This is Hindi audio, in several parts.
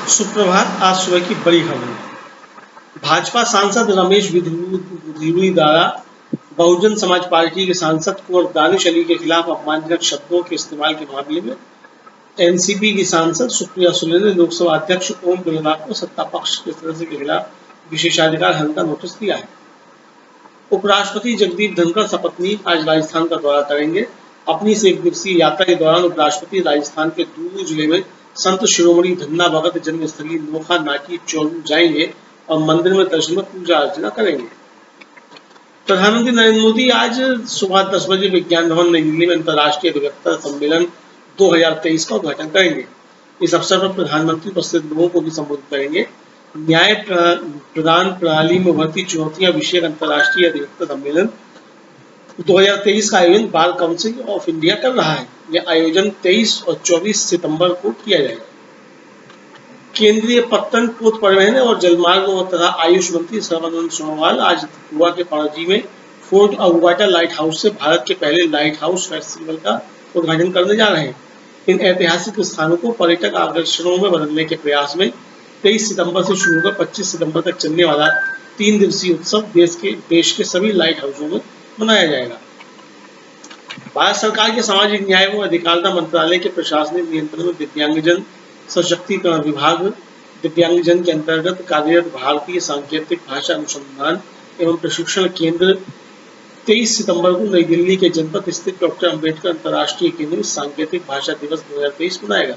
सुप्रभात। आज सुबह की बड़ी खबरें। भाजपा सांसद रमेश बिधूड़ी द्वारा बहुजन समाज पार्टी के सांसद कुंवर दानिश अली के खिलाफ अपमानजनक शब्दों के इस्तेमाल के मामले में एनसीपी की सांसद सुप्रिया सुले ने लोकसभा अध्यक्ष ओम बिरला को सत्ता पक्ष के सदस्य के खिलाफ विशेषाधिकार हनन का नोटिस दिया है। उपराष्ट्रपति जगदीप धनखड़ सपत्नीक आज राजस्थान का दौरा करेंगे। अपनी इस एक दिवसीय यात्रा के दौरान उपराष्ट्रपति राजस्थान के चूरू जिले में संत शिरोमणि धन्ना भगत जन्मस्थली नोखा नाकी चौरू जाएंगे और मंदिर में दर्शन में पूजा अर्चना करेंगे। प्रधानमंत्री नरेंद्र मोदी आज सुबह 10 बजे विज्ञान भवन नई दिल्ली में अंतर्राष्ट्रीय अधिवक्ता सम्मेलन 2023 का उद्घाटन करेंगे। इस अवसर पर प्रधानमंत्री उपस्थित लोगों को भी संबोधित करेंगे। न्याय प्रदान प्रणाली में उभरती चुनौतियां विषयक अंतर्राष्ट्रीय अधिवक्ता सम्मेलन 2023 का आयोजन बार काउंसिल ऑफ इंडिया कर रहा है। यह आयोजन 23 और 24 सितंबर को किया जाएगा। केंद्रीय पत्तन, पोत परिवहन और जलमार्ग तथा आयुष मंत्री सर्बानंद सोनोवाल आज गोवा के पणजी में फोर्ट अगुवाटा लाइट हाउस से भारत के पहले लाइट हाउस फेस्टिवल का उद्घाटन करने जा रहे हैं। इन ऐतिहासिक स्थानों को पर्यटक आकर्षणों में बदलने के प्रयास में 23 सितंबर से शुरू होकर 25 सितंबर तक चलने वाला 3 दिवसीय उत्सव देश के सभी लाइट हाउसों में मनाया जाएगा। भारत सरकार के सामाजिक न्याय एवं अधिकारिता मंत्रालय के प्रशासनिक नियंत्रण में दिव्यांगजन सशक्तिकरण विभाग दिव्यांगजन के अंतर्गत कार्यरत भारतीय सांकेतिक भाषा अनुसंधान एवं प्रशिक्षण केंद्र 23 सितंबर को नई दिल्ली के जनपद स्थित डॉक्टर अंबेडकर अंतर्राष्ट्रीय केंद्र में सांकेतिक भाषा दिवस 2023 मनाएगा।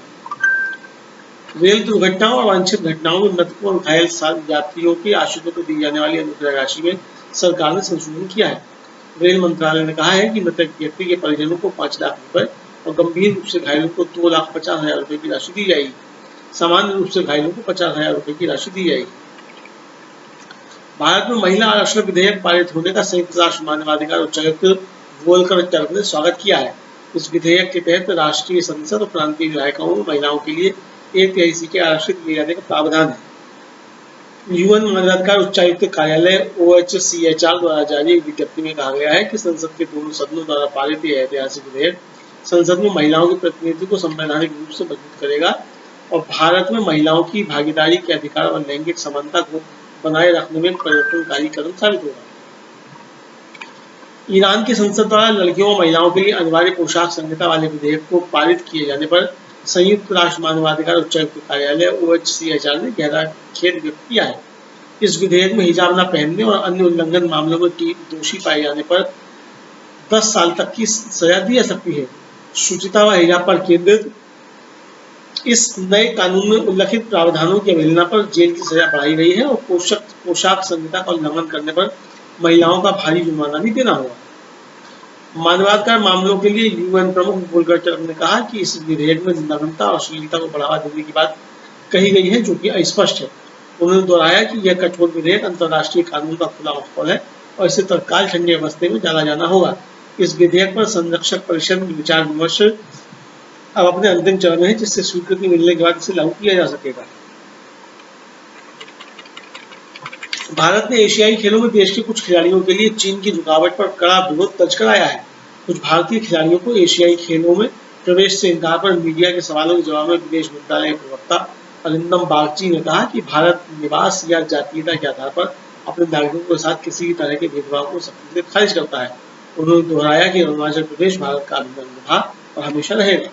रेल दुर्घटनाओं और वांछित घटनाओं में मृतकों और घायल यात्रियों के आश्रितों को दी जाने वाली अनुग्रह राशि में सरकार ने संशोधन किया है। रेल मंत्रालय ने कहा है कि मृतक व्यक्ति के परिजनों को 5 लाख रुपए और गंभीर रूप से घायलों को 2,50,000 रुपए की राशि दी जाएगी। सामान्य रूप से घायलों को 50,000 रुपए की राशि दी जाएगी। भारत में महिला आरक्षण विधेयक पारित होने का संयुक्त राष्ट्र मानवाधिकार उच्चायुक्त वोल्कर टर्क ने स्वागत किया है। इस विधेयक के तहत राष्ट्रीय संसद और प्रांतीय विधायिकाओं में महिलाओं के लिए 1/3 सीटें आरक्षित किए जाने का प्रावधान है। यूएन मानवाधिकार उच्चायुक्त कार्यालय OHCHR द्वारा जारी एक विज्ञप्ति में कहा गया है कि संसद के दोनों सदनों द्वारा पारित यह ऐतिहासिक विधेयक संसद में महिलाओं के प्रतिनिधित्व को संवैधानिक रूप से मजबूत करेगा और भारत में महिलाओं की भागीदारी के अधिकार और लैंगिक समानता को बनाए रखने में परिवर्तनकारी कदम साबित होगा। ईरान की संसद द्वारा लड़कियों और महिलाओं के लिए अनिवार्य पोशाक संहिता वाले विधेयक को पारित किए जाने पर संयुक्त राष्ट्र मानवाधिकार उच्चायुक्त कार्यालय OHCHR ने गहरा खेद व्यक्त किया है। इस विधेयक में हिजाब न पहनने और अन्य उल्लंघन मामलों में दोषी पाए जाने पर 10 साल तक की सजा दी जा सकती है। शुचिता व हिजाब पर केंद्रित इस नए कानून में उल्लिखित प्रावधानों की अवहेलना पर जेल की सजा बढ़ाई गई है और पोशाक संहिता का उल्लंघन करने पर महिलाओं का भारी जुर्माना भी देना होगा। मानवाधिकार मामलों के लिए यूएन प्रमुख वोल्कर टर्क ने कहा कि इस विधेयक में नग्नता और अश्लीलता को बढ़ावा देने की बात कही गई है, जो कि अस्पष्ट है। उन्होंने दोहराया कि यह कठोर विधेयक अंतर्राष्ट्रीय कानून का खुला माहौल है और इसे तत्काल ठंडे अवस्थे में डाला जाना होगा। इस विधेयक पर संरक्षक परिषद में विचार विमर्श अब अपने अंतिम चरण में है, जिससे स्वीकृति मिलने के बाद इसे लागू किया जा सकेगा। भारत ने एशियाई खेलों में देश के कुछ खिलाड़ियों के लिए चीन की रुकावट पर कड़ा विरोध दर्ज कराया है। कुछ भारतीय खिलाड़ियों को एशियाई खेलों में प्रवेश से इनकार पर मीडिया के सवालों के जवाब में विदेश मंत्रालय के प्रवक्ता अरिंदम बागची ने कहा कि भारत निवास या जातीयता के आधार पर अपने नागरिकों के साथ किसी भी तरह के भेदभाव को सख्ती से खारिज करता है। उन्होंने दोहराया कि अरुणाचल प्रदेश भारत का अभिन्न था और हमेशा रहेगा।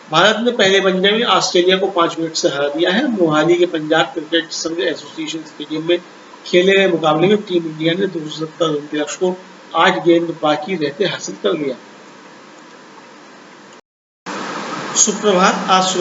भारत ने पहले वनडे में ऑस्ट्रेलिया को 5 विकेट से हरा दिया है। मोहाली के पंजाब क्रिकेट संघ एसोसिएशन स्टेडियम में खेले गए मुकाबले में टीम इंडिया ने 270 रन के लक्ष्य को 8 गेंद बाकी रहते हासिल कर लिया। सुप्रभात। आज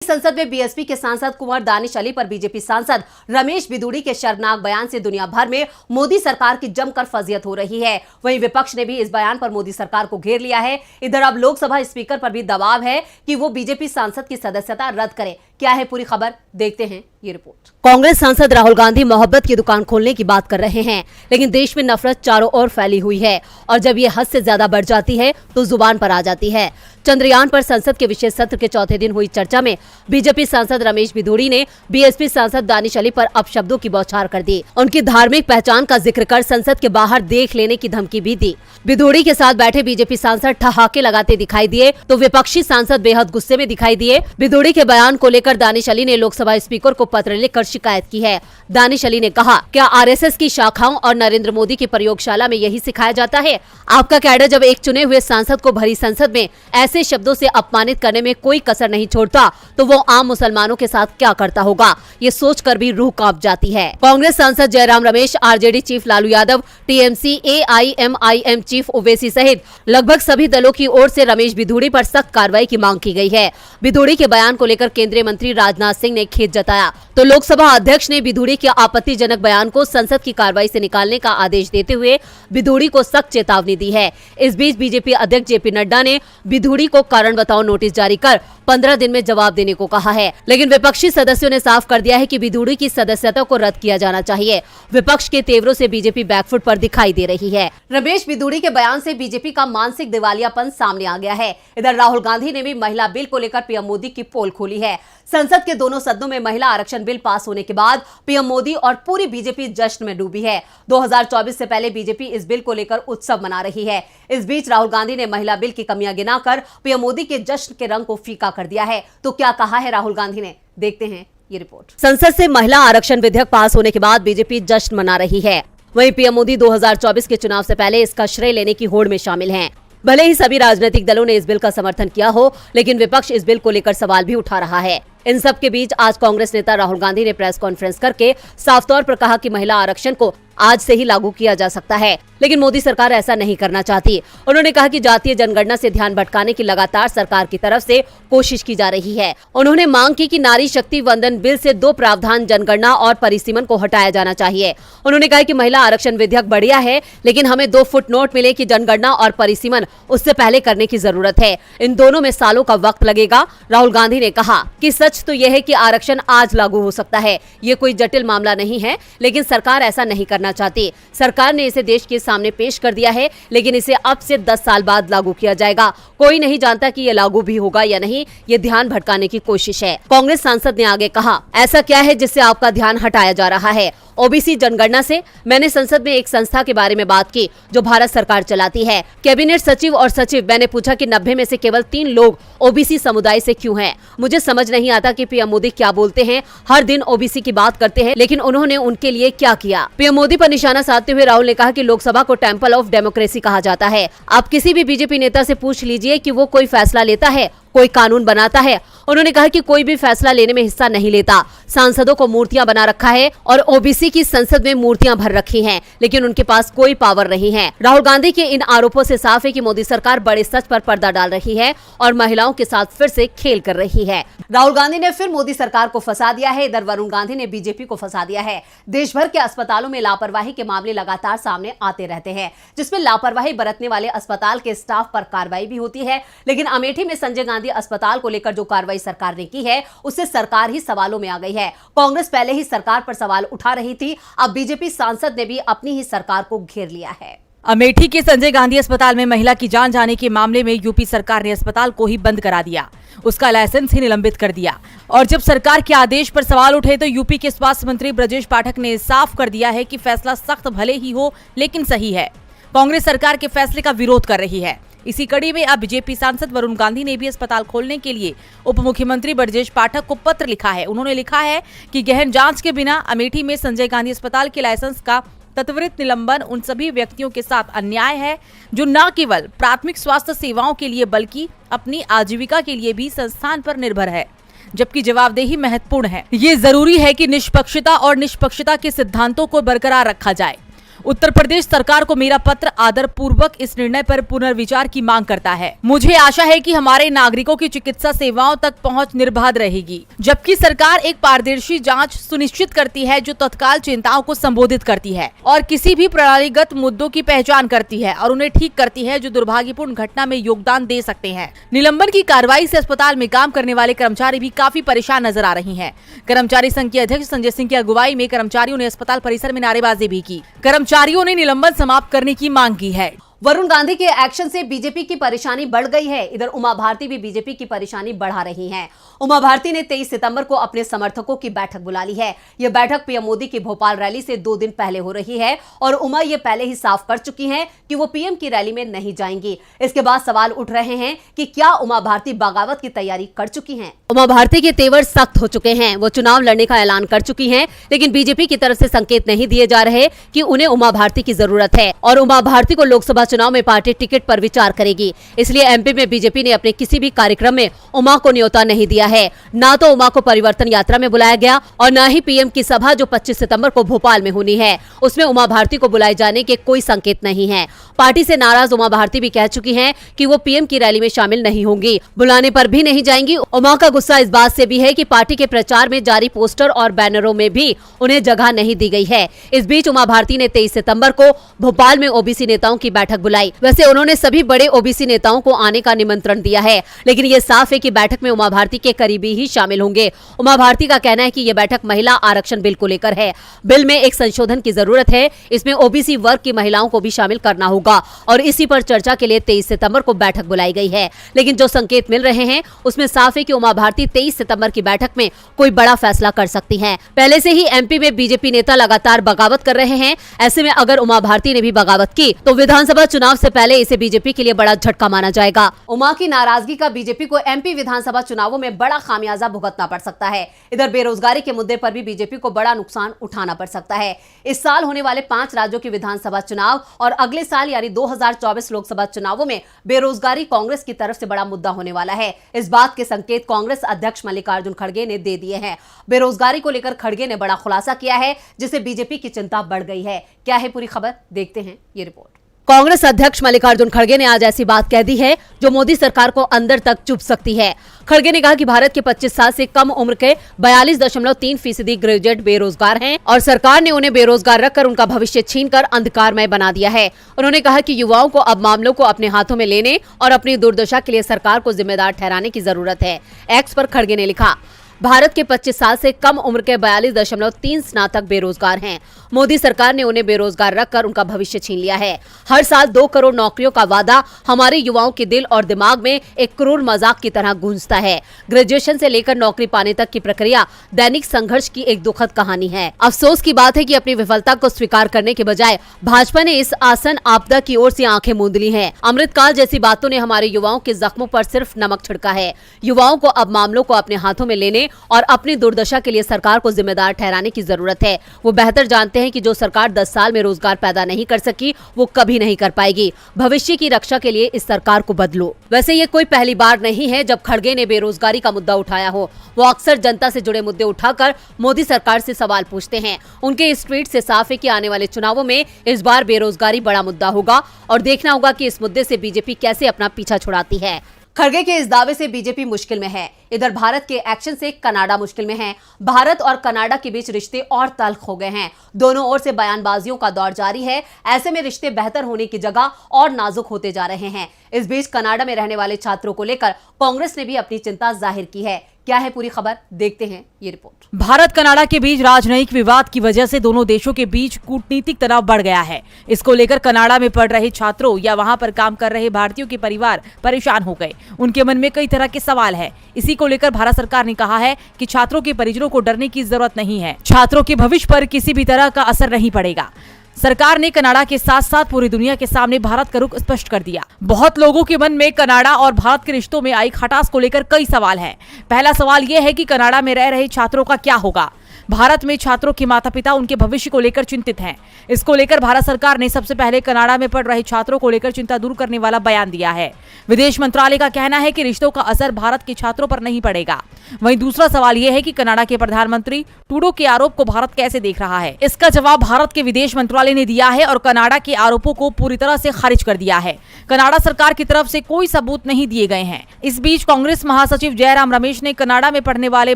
संसद में बीएसपी के सांसद कुंवर दानिश अली पर बीजेपी सांसद रमेश बिधूड़ी के शर्मनाक बयान से दुनिया भर में मोदी सरकार की जमकर फजीहत हो रही है। वहीं विपक्ष ने भी इस बयान पर मोदी सरकार को घेर लिया है। इधर अब लोकसभा स्पीकर पर भी दबाव है कि वो बीजेपी सांसद की सदस्यता रद्द करें, क्या है पूरी खबर, देखते हैं ये रिपोर्ट। कांग्रेस सांसद राहुल गांधी मोहब्बत की दुकान खोलने की बात कर रहे हैं, लेकिन देश में नफरत चारों ओर फैली हुई है और जब ये हद से ज्यादा बढ़ जाती है तो जुबान पर आ जाती है। चंद्रयान पर संसद के विशेष सत्र के चौथे दिन हुई चर्चा में बीजेपी सांसद रमेश बिधूड़ी ने बीएसपी सांसद दानिश अली पर अपशब्दों की बौछार कर दी। उनकी धार्मिक पहचान का जिक्र कर संसद के बाहर देख लेने की धमकी भी दी। बिधूड़ी के साथ बैठे बीजेपी सांसद ठहाके लगाते दिखाई दिए तो विपक्षी सांसद बेहद गुस्से में दिखाई दिए। बिधूड़ी के बयान को लेकर दानिश अली ने लोकसभा स्पीकर को पत्र लिखकर शिकायत की है। दानिश अली ने कहा, क्या आरएसएस की शाखाओं और नरेंद्र मोदी की प्रयोगशाला में यही सिखाया जाता है? आपका कैडर जब एक चुने हुए सांसद को भरी संसद में ऐसे शब्दों से अपमानित करने में कोई कसर नहीं छोड़ता तो वो आम मुसलमानों के साथ क्या करता होगा, ये सोचकर भी रूह कांप जाती है। कांग्रेस सांसद Jairam Ramesh, RJD chief Lalu Yadav, TMC, AIMIM chief Owaisi सहित लगभग सभी दलों की ओर से रमेश बिधूड़ी पर सख्त कार्रवाई की मांग की गई है। बिधूड़ी के बयान को लेकर केंद्रीय मंत्री राजनाथ सिंह ने खेद जताया तो लोकसभा अध्यक्ष ने बिधूड़ी के आपत्तिजनक बयान को संसद की कार्रवाई से निकालने का आदेश देते हुए बिधूड़ी को सख्त चेतावनी दी है। इस बीच बीजेपी अध्यक्ष जेपी नड्डा ने बिधूड़ी को कारण बताओ नोटिस जारी कर 15 दिन में जवाब देने को कहा है, लेकिन विपक्षी सदस्यों ने साफ कर दिया है कि बिधूड़ी की सदस्यता को रद्द किया जाना चाहिए। विपक्ष के तेवरों से बीजेपी बैकफुट पर दिखाई दे रही है। रमेश बिधूड़ी के बयान से बीजेपी का मानसिक दिवालियापन सामने आ गया है। इधर राहुल गांधी ने भी महिला बिल को लेकर पीएम मोदी की पोल खोली है। संसद के दोनों सदनों में महिला आरक्षण बिल पास होने के बाद पीएम मोदी और पूरी बीजेपी जश्न में डूबी है। 2024 से पहले बीजेपी इस बिल को लेकर उत्सव मना रही है। इस बीच राहुल गांधी ने महिला बिल की कमियां गिनाकर पीएम मोदी के जश्न के रंग को फीका कर दिया है। तो क्या कहा है राहुल गांधी ने, देखते हैं ये रिपोर्ट। संसद से महिला आरक्षण विधेयक पास होने के बाद बीजेपी जश्न मना रही है। वहीं पीएम मोदी 2024 के चुनाव से पहले इसका श्रेय लेने की होड़ में शामिल हैं। भले ही सभी राजनीतिक दलों ने इस बिल का समर्थन किया हो, लेकिन विपक्ष इस बिल को लेकर सवाल भी उठा रहा है। इन सब के बीच आज कांग्रेस नेता राहुल गांधी ने प्रेस कॉन्फ्रेंस करके साफ तौर पर कहा कि महिला आरक्षण को आज से ही लागू किया जा सकता है, लेकिन मोदी सरकार ऐसा नहीं करना चाहती। उन्होंने कहा कि जातीय जनगणना से ध्यान भटकाने की लगातार सरकार की तरफ से कोशिश की जा रही है। उन्होंने मांग की कि नारी शक्ति वंदन बिल से 2 प्रावधान जनगणना और परिसीमन को हटाया जाना चाहिए। उन्होंने कहा कि महिला आरक्षण विधेयक बढ़िया है, लेकिन हमें 2 फुटनोट मिले कि जनगणना और परिसीमन उससे पहले करने की जरूरत है। इन दोनों में सालों का वक्त लगेगा। राहुल गांधी ने कहा कि सच तो यह है कि आरक्षण आज लागू हो सकता है, ये कोई जटिल मामला नहीं है, लेकिन सरकार ऐसा नहीं करना चाहती। सरकार ने इसे देश के सामने पेश कर दिया है, लेकिन इसे अब से 10 साल बाद लागू किया जाएगा। कोई नहीं जानता कि ये लागू भी होगा या नहीं, ये ध्यान भटकाने की कोशिश है। कांग्रेस सांसद ने आगे कहा, ऐसा क्या है जिससे आपका ध्यान हटाया जा रहा है? ओबीसी जनगणना से मैंने संसद में एक संस्था के बारे में बात की जो भारत सरकार चलाती है। कैबिनेट सचिव और सचिव, मैंने पूछा कि 90 में से केवल 3 लोग ओबीसी समुदाय से क्यों हैं? मुझे समझ नहीं आता कि पीएम मोदी क्या बोलते हैं। हर दिन ओबीसी की बात करते हैं, लेकिन उन्होंने उनके लिए क्या किया? पीएम मोदी पर निशाना साधते हुए राहुल ने कहा कि लोकसभा को टेम्पल ऑफ डेमोक्रेसी कहा जाता है। आप किसी भी बीजेपी नेता से पूछ लीजिए कि वो कोई फैसला लेता है, कोई कानून बनाता है। उन्होंने कहा कि कोई भी फैसला लेने में हिस्सा नहीं लेता। सांसदों को मूर्तियां बना रखा है और ओबीसी की संसद में मूर्तियां भर रखी हैं, लेकिन उनके पास कोई पावर नहीं है। राहुल गांधी के इन आरोपों से साफ है कि मोदी सरकार बड़े सच पर पर्दा डाल रही है और महिलाओं के साथ फिर से खेल कर रही है। राहुल गांधी ने फिर मोदी सरकार को फंसा दिया है। इधर वरुण गांधी ने बीजेपी को फंसा दिया है। देश भर के अस्पतालों में लापरवाही के मामले लगातार सामने आते रहते हैं, जिसमें लापरवाही बरतने वाले अस्पताल के स्टाफ पर कार्रवाई भी होती है। लेकिन अमेठी में संजय गांधी अस्पताल को लेकर जो कार्रवाई सरकार ने की है, उससे सरकार ही सवालों में आ गई है। कांग्रेस पहले ही सरकार पर सवाल उठा रही थी, अब बीजेपी सांसद ने भी अपनी ही सरकार को घेर लिया है। अमेठी के संजय गांधी अस्पताल में महिला की जान जाने के मामले में यूपी सरकार ने अस्पताल को ही बंद करा दिया, उसका लाइसेंस ही निलंबित कर दिया। और जब सरकार के आदेश पर सवाल उठे तो यूपी के स्वास्थ्य मंत्री ब्रजेश पाठक ने साफ कर दिया है कि फैसला सख्त भले ही हो, लेकिन सही है। कांग्रेस सरकार के फैसले का विरोध कर रही है। इसी कड़ी में अब बीजेपी सांसद वरुण गांधी ने भी अस्पताल खोलने के लिए उप मुख्यमंत्री ब्रजेश पाठक को पत्र लिखा है। उन्होंने लिखा है कि गहन जांच के बिना अमेठी में संजय गांधी अस्पताल के लाइसेंस का तत्वरित निलंबन उन सभी व्यक्तियों के साथ अन्याय है जो न केवल प्राथमिक स्वास्थ्य सेवाओं के लिए बल्कि अपनी आजीविका के लिए भी संस्थान पर निर्भर है, जबकि जवाबदेही महत्वपूर्ण है। ये जरूरी है कि निष्पक्षता और निष्पक्षता के सिद्धांतों को बरकरार रखा जाए। उत्तर प्रदेश सरकार को मेरा पत्र आदर पूर्वक इस निर्णय पर पुनर्विचार की मांग करता है। मुझे आशा है कि हमारे नागरिकों की चिकित्सा सेवाओं तक पहुंच निर्बाध रहेगी, जबकि सरकार एक पारदर्शी जांच सुनिश्चित करती है जो तत्काल चिंताओं को संबोधित करती है और किसी भी प्रणालीगत मुद्दों की पहचान करती है और उन्हें ठीक करती है जो दुर्भाग्यपूर्ण घटना में योगदान दे सकते हैं। निलंबन की कार्रवाई से अस्पताल में काम करने वाले कर्मचारी भी काफी परेशान नजर आ रही हैं। कर्मचारी संघ के अध्यक्ष संजय सिंह की अगुवाई में कर्मचारियों ने अस्पताल परिसर में नारेबाजी भी की। कर्मचारियों ने निलंबन समाप्त करने की मांग की है। वरुण गांधी के एक्शन से बीजेपी की परेशानी बढ़ गई है। इधर उमा भारती भी बीजेपी की परेशानी बढ़ा रही हैं। उमा भारती ने 23 सितंबर को अपने समर्थकों की बैठक बुला ली है। यह बैठक पीएम मोदी की भोपाल रैली से 2 दिन पहले हो रही है और उमा ये पहले ही साफ कर चुकी हैं कि वो पीएम की रैली में नहीं जाएंगी। इसके बाद सवाल उठ रहे हैं कि क्या उमा भारती बगावत की तैयारी कर चुकी हैं? उमा भारती के तेवर सख्त हो चुके हैं। वो चुनाव लड़ने का ऐलान कर चुकी हैं, लेकिन बीजेपी की तरफ से संकेत नहीं दिए जा रहे कि उन्हें उमा भारती की जरूरत है और उमा भारती को लोकसभा चुनाव में पार्टी टिकट पर विचार करेगी। इसलिए एमपी में बीजेपी ने अपने किसी भी कार्यक्रम में उमा को न्योता नहीं दिया है। ना तो उमा को परिवर्तन यात्रा में बुलाया गया और न ही पीएम की सभा जो 25 सितंबर को भोपाल में होनी है उसमें उमा भारती को बुलाए जाने के कोई संकेत नहीं है। पार्टी से नाराज उमा भारती भी कह चुकी हैं कि वो पीएम की रैली में शामिल नहीं होंगी, बुलाने पर भी नहीं जाएंगी। उमा का गुस्सा इस बात से भी है कि पार्टी के प्रचार में जारी पोस्टर और बैनरों में भी उन्हें जगह नहीं दी गई है। इस बीच उमा भारती ने 23 सितंबर को भोपाल में ओबीसी नेताओं की बैठक बुलाई। वैसे उन्होंने सभी बड़े ओबीसी नेताओं को आने का निमंत्रण दिया है, लेकिन ये साफ है कि बैठक में उमा भारती के करीबी ही शामिल होंगे। उमा भारती का कहना है कि यह बैठक महिला आरक्षण बिल को लेकर है। बिल में एक संशोधन की जरूरत है। इसमें ओबीसी वर्ग की महिलाओं को भी शामिल करना होगा और इसी पर चर्चा के लिए 23 सितंबर को बैठक बुलाई गई है। लेकिन जो संकेत मिल रहे हैं उसमें साफ है कि उमा भारती 23 सितंबर की बैठक में कोई बड़ा फैसला कर सकती हैं। पहले से ही एमपी में बीजेपी नेता लगातार बगावत कर रहे हैं। ऐसे में अगर उमा भारती ने भी बगावत की तो विधानसभा चुनाव से पहले इसे बीजेपी के लिए बड़ा झटका माना जाएगा। उमा की नाराजगी का बीजेपी को एमपी विधानसभा चुनावों में बड़ा खामियाजा भुगतना पड़ सकता है। इधर बेरोजगारी के मुद्दे पर भी बीजेपी को बड़ा नुकसान उठाना पड़ सकता है। इस साल होने वाले 5 राज्यों के विधानसभा चुनाव और अगले साल यानी 2024 लोकसभा चुनावों में बेरोजगारी कांग्रेस की तरफ से बड़ा मुद्दा होने वाला है। इस बात के संकेत कांग्रेस अध्यक्ष मल्लिकार्जुन खड़गे ने दे दिए हैं। बेरोजगारी को लेकर खड़गे ने बड़ा खुलासा किया है, जिससे बीजेपी की चिंता बढ़ गई है। क्या है पूरी खबर, देखते हैं ये रिपोर्ट। कांग्रेस अध्यक्ष मल्लिकार्जुन खड़गे ने आज ऐसी बात कह दी है जो मोदी सरकार को अंदर तक चुभ सकती है। खड़गे ने कहा कि भारत के 25 साल से कम उम्र के 42.3% ग्रेजुएट बेरोजगार हैं और सरकार ने उन्हें बेरोजगार रखकर उनका भविष्य छीनकर अंधकारमय बना दिया है। उन्होंने कहा कि युवाओं को अब मामलों को अपने हाथों में लेने और अपनी दुर्दशा के लिए सरकार को जिम्मेदार ठहराने की जरूरत है। एक्स पर खड़गे ने लिखा, भारत के 25 साल से कम उम्र के 42.3 स्नातक बेरोजगार हैं। मोदी सरकार ने उन्हें बेरोजगार रखकर उनका भविष्य छीन लिया है। हर साल 2 करोड़ नौकरियों का वादा हमारे युवाओं के दिल और दिमाग में एक क्रूर मजाक की तरह गूंजता है। ग्रेजुएशन से लेकर नौकरी पाने तक की प्रक्रिया दैनिक संघर्ष की एक दुखद कहानी है। अफसोस की बात है कि अपनी विफलता को स्वीकार करने के बजाय भाजपा ने इस आसन आपदा की ओर से आंखें मूंद ली हैं। अमृतकाल जैसी बातों ने हमारे युवाओं के जख्मों पर सिर्फ नमक छिड़का है। युवाओं को अब मामलों को अपने हाथों में लेने और अपनी दुर्दशा के लिए सरकार को जिम्मेदार ठहराने की जरूरत है। वो बेहतर जानते हैं कि जो सरकार 10 साल में रोजगार पैदा नहीं कर सकी वो कभी नहीं कर पाएगी। भविष्य की रक्षा के लिए इस सरकार को बदलो। वैसे ये कोई पहली बार नहीं है जब खड़गे ने बेरोजगारी का मुद्दा उठाया हो। वो अक्सर जनता से जुड़े मुद्दे उठाकर मोदी सरकार से सवाल पूछते हैं। उनके इस ट्वीट से साफ है कि आने वाले चुनावों में इस बार बेरोजगारी बड़ा मुद्दा होगा और देखना होगा कि इस मुद्दे से बीजेपी कैसे अपना पीछा छुड़ाती है। खड़गे के इस दावे से बीजेपी मुश्किल में है। इधर भारत के एक्शन से कनाडा मुश्किल में है। भारत और कनाडा के बीच रिश्ते और तल्ख हो गए हैं। दोनों ओर से बयानबाजियों का दौर जारी है। ऐसे में रिश्ते बेहतर होने की जगह और नाजुक होते जा रहे हैं। इस बीच कनाडा में रहने वाले छात्रों को लेकर कांग्रेस ने भी अपनी चिंता जाहिर की है। क्या है पूरी खबर, देखते हैं ये रिपोर्ट। भारत कनाडा के बीच राजनयिक विवाद की वजह से दोनों देशों के बीच कूटनीतिक तनाव बढ़ गया है। इसको लेकर कनाडा में पढ़ रहे छात्रों या वहां पर काम कर रहे भारतीयों के परिवार परेशान हो गए। उनके मन में कई तरह के सवाल है। इसी को लेकर भारत सरकार ने कहा है कि छात्रों के परिजनों को डरने की जरूरत नहीं है। छात्रों के भविष्य पर किसी भी तरह का असर नहीं पड़ेगा। सरकार ने कनाडा के साथ साथ पूरी दुनिया के सामने भारत का रुख स्पष्ट कर दिया। बहुत लोगों के मन में कनाडा और भारत के रिश्तों में आई खटास को लेकर कई सवाल हैं। पहला सवाल यह है कि कनाडा में रह रहे छात्रों का क्या होगा। भारत में छात्रों के माता पिता उनके भविष्य को लेकर चिंतित हैं। इसको लेकर भारत सरकार ने सबसे पहले कनाडा में पढ़ रहे छात्रों को लेकर चिंता दूर करने वाला बयान दिया है। विदेश मंत्रालय का कहना है कि रिश्तों का असर भारत के छात्रों पर नहीं पड़ेगा। वहीं दूसरा सवाल यह है कि कनाडा के प्रधानमंत्री ट्रूडो के आरोप को भारत कैसे देख रहा है। इसका जवाब भारत के विदेश मंत्रालय ने दिया है और कनाडा के आरोपों को पूरी तरह से खारिज कर दिया है। कनाडा सरकार की तरफ से कोई सबूत नहीं दिए गए हैं। इस बीच कांग्रेस महासचिव जयराम रमेश ने कनाडा में पढ़ने वाले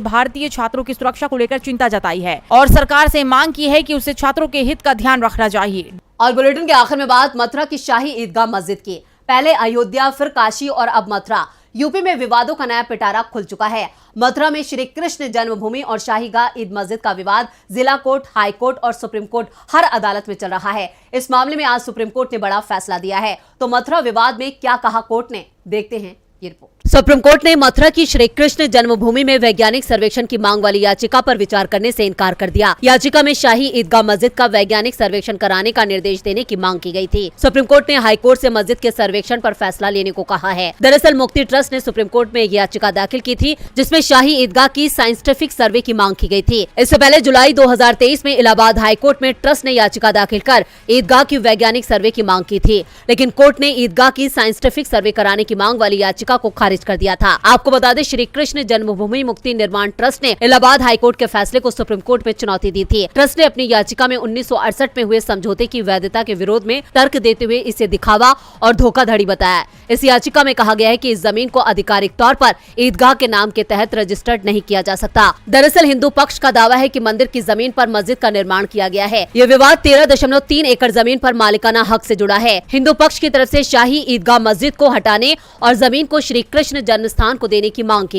भारतीय छात्रों की सुरक्षा को लेकर चिंता जताई है और सरकार से मांग की है कि उसे छात्रों के हित का ध्यान रखना चाहिए। और बुलेटिन के आखिर में बात मथुरा की शाही ईदगाह मस्जिद की। पहले अयोध्या, फिर काशी और अब मथुरा। यूपी में विवादों का नया पिटारा खुल चुका है। मथुरा में श्री कृष्ण जन्मभूमि और शाहीगाह ईद मस्जिद का विवाद जिला कोर्ट, हाई कोर्ट और सुप्रीम कोर्ट हर अदालत में चल रहा है। इस मामले में आज सुप्रीम कोर्ट ने बड़ा फैसला दिया है। तो मथुरा विवाद में क्या कहा कोर्ट ने, देखते हैं ये रिपोर्ट। सुप्रीम कोर्ट ने मथुरा की श्री कृष्ण जन्मभूमि में वैज्ञानिक सर्वेक्षण की मांग वाली याचिका पर विचार करने से इनकार कर दिया। याचिका में शाही ईदगाह मस्जिद का वैज्ञानिक सर्वेक्षण कराने का निर्देश देने की मांग की गई थी। सुप्रीम कोर्ट ने हाई कोर्ट से मस्जिद के सर्वेक्षण पर फैसला लेने को कहा है। दरअसल मुक्ति ट्रस्ट ने सुप्रीम कोर्ट में याचिका दाखिल की थी, जिसमें शाही ईदगाह की साइंटिफिक सर्वे की मांग की गई थी। इससे पहले जुलाई 2023 में इलाहाबाद हाई कोर्ट में ट्रस्ट ने याचिका दाखिल कर ईदगाह की वैज्ञानिक सर्वे की मांग की थी, लेकिन कोर्ट ने ईदगाह की साइंटिफिक सर्वे कराने की मांग वाली याचिका को खारिज कर दिया था। आपको बता दें, श्री कृष्ण जन्मभूमि मुक्ति निर्माण ट्रस्ट ने इलाहाबाद हाईकोर्ट के फैसले को सुप्रीम कोर्ट में चुनौती दी थी। ट्रस्ट ने अपनी याचिका में 1968 में हुए समझौते की वैधता के विरोध में तर्क देते हुए इसे दिखावा और धोखाधड़ी बताया। इस याचिका में कहा गया है कि इस जमीन को आधिकारिक तौर पर ईदगाह के नाम के तहत रजिस्टर्ड नहीं किया जा सकता। दरअसल हिंदू पक्ष का दावा है कि मंदिर की जमीन पर मस्जिद का निर्माण किया गया है। यह विवाद 13.3 एकड़ जमीन पर मालिकाना हक से जुड़ा है। हिंदू पक्ष की तरफ से शाही ईदगाह मस्जिद को हटाने और जमीन को श्री कृष्ण जन्म स्थान को देने की मांग की